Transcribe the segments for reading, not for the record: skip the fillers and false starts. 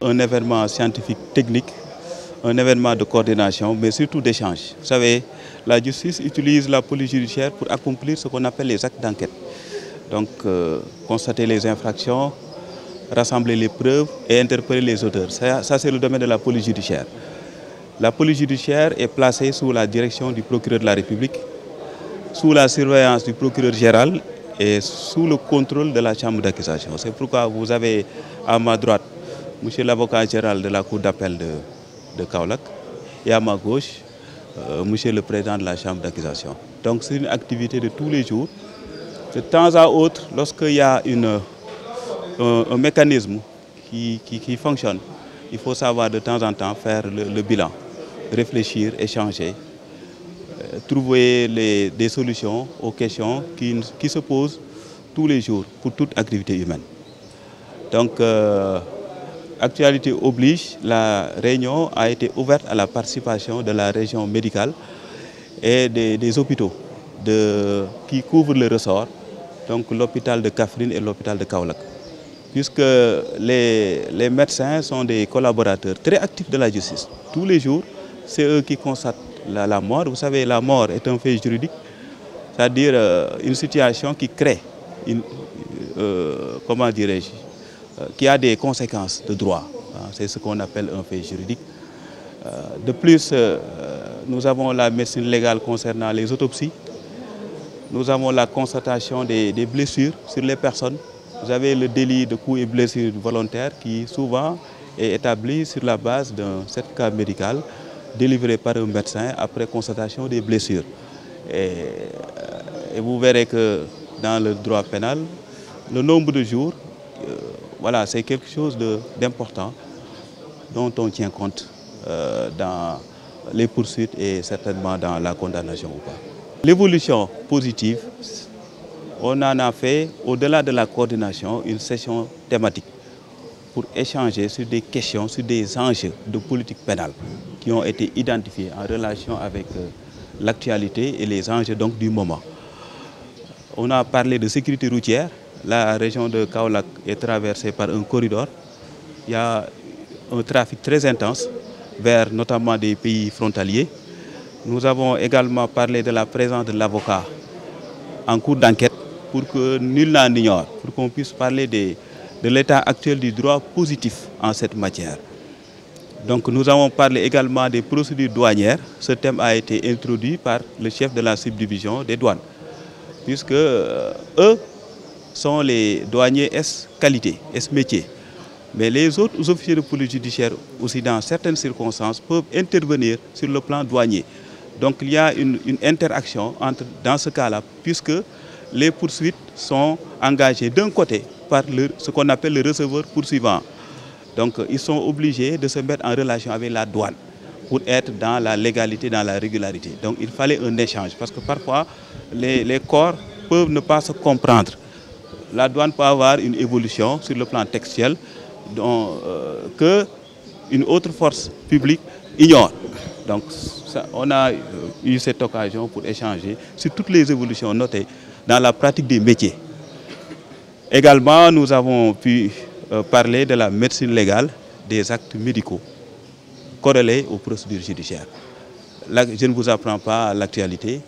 un événement scientifique technique, un événement de coordination, mais surtout d'échange. Vous savez, la justice utilise la police judiciaire pour accomplir ce qu'on appelle les actes d'enquête. Donc, constater les infractions, rassembler les preuves et interpeller les auteurs. Ça c'est le domaine de la police judiciaire. La police judiciaire est placée sous la direction du procureur de la République, sous la surveillance du procureur général et sous le contrôle de la chambre d'accusation. C'est pourquoi vous avez à ma droite monsieur l'avocat général de la cour d'appel de Kaolack et à ma gauche monsieur le président de la chambre d'accusation. Donc c'est une activité de tous les jours. De temps à autre, lorsqu'il y a un mécanisme qui fonctionne, il faut savoir de temps en temps faire le bilan, réfléchir, échanger, trouver des solutions aux questions qui se posent tous les jours pour toute activité humaine. Donc, actualité oblige, la réunion a été ouverte à la participation de la région médicale et des hôpitaux qui couvrent le ressort, donc l'hôpital de Kaffrine et l'hôpital de Kaolack. Puisque les médecins sont des collaborateurs très actifs de la justice. Tous les jours, c'est eux qui constatent la mort. Vous savez, la mort est un fait juridique, c'est-à-dire une situation qui crée, comment dirais-je, qui a des conséquences de droit. C'est ce qu'on appelle un fait juridique. De plus, nous avons la médecine légale concernant les autopsies. Nous avons la constatation des blessures sur les personnes. Vous avez le délit de coups et blessures volontaires qui souvent est établi sur la base d'un certificat médical délivré par un médecin après constatation des blessures. Et vous verrez que dans le droit pénal, le nombre de jours, voilà, c'est quelque chose d'important dont on tient compte dans les poursuites et certainement dans la condamnation ou pas. L'évolution positive, on en a fait, au-delà de la coordination, une session thématique pour échanger sur des questions, sur des enjeux de politique pénale qui ont été identifiés en relation avec l'actualité et les enjeux donc, du moment. On a parlé de sécurité routière. La région de Kaolack est traversée par un corridor. Il y a un trafic très intense vers notamment des pays frontaliers. Nous avons également parlé de la présence de l'avocat en cours d'enquête pour que nul n'en ignore, pour qu'on puisse parler de l'état actuel du droit positif en cette matière. Donc nous avons parlé également des procédures douanières. Ce thème a été introduit par le chef de la subdivision des douanes, puisque eux sont les douaniers S-qualité, S-métier. Mais les autres officiers de police judiciaire aussi, dans certaines circonstances, peuvent intervenir sur le plan douanier. Donc il y a une interaction dans ce cas-là, puisque les poursuites sont engagées d'un côté par ce qu'on appelle le receveur poursuivant. Donc ils sont obligés de se mettre en relation avec la douane pour être dans la légalité, dans la régularité. Donc il fallait un échange, parce que parfois les corps peuvent ne pas se comprendre. La douane peut avoir une évolution sur le plan textuel qu'une autre force publique ignore. Donc on a eu cette occasion pour échanger sur toutes les évolutions notées dans la pratique des métiers. Également, nous avons pu parler de la médecine légale, des actes médicaux corrélés aux procédures judiciaires. Là, je ne vous apprends pas l'actualité.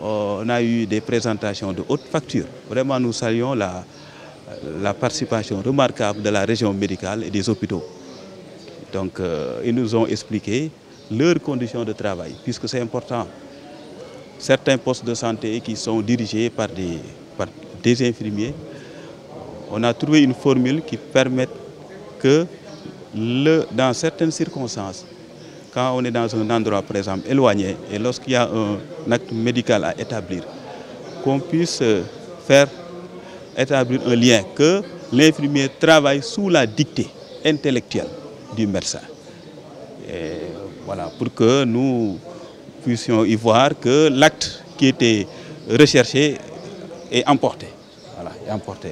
On a eu des présentations de haute facture. Vraiment, nous saluons la participation remarquable de la région médicale et des hôpitaux. Donc, ils nous ont expliqué leurs conditions de travail, puisque c'est important. Certains postes de santé qui sont dirigés par des infirmiers, on a trouvé une formule qui permet que, dans certaines circonstances, quand on est dans un endroit, par exemple, éloigné, et lorsqu'il y a un acte médical à établir, qu'on puisse faire établir un lien, que l'infirmier travaille sous la dictée intellectuelle du médecin. Et voilà, pour que nous puissions y voir que l'acte qui était recherché est emporté. Voilà, est emporté.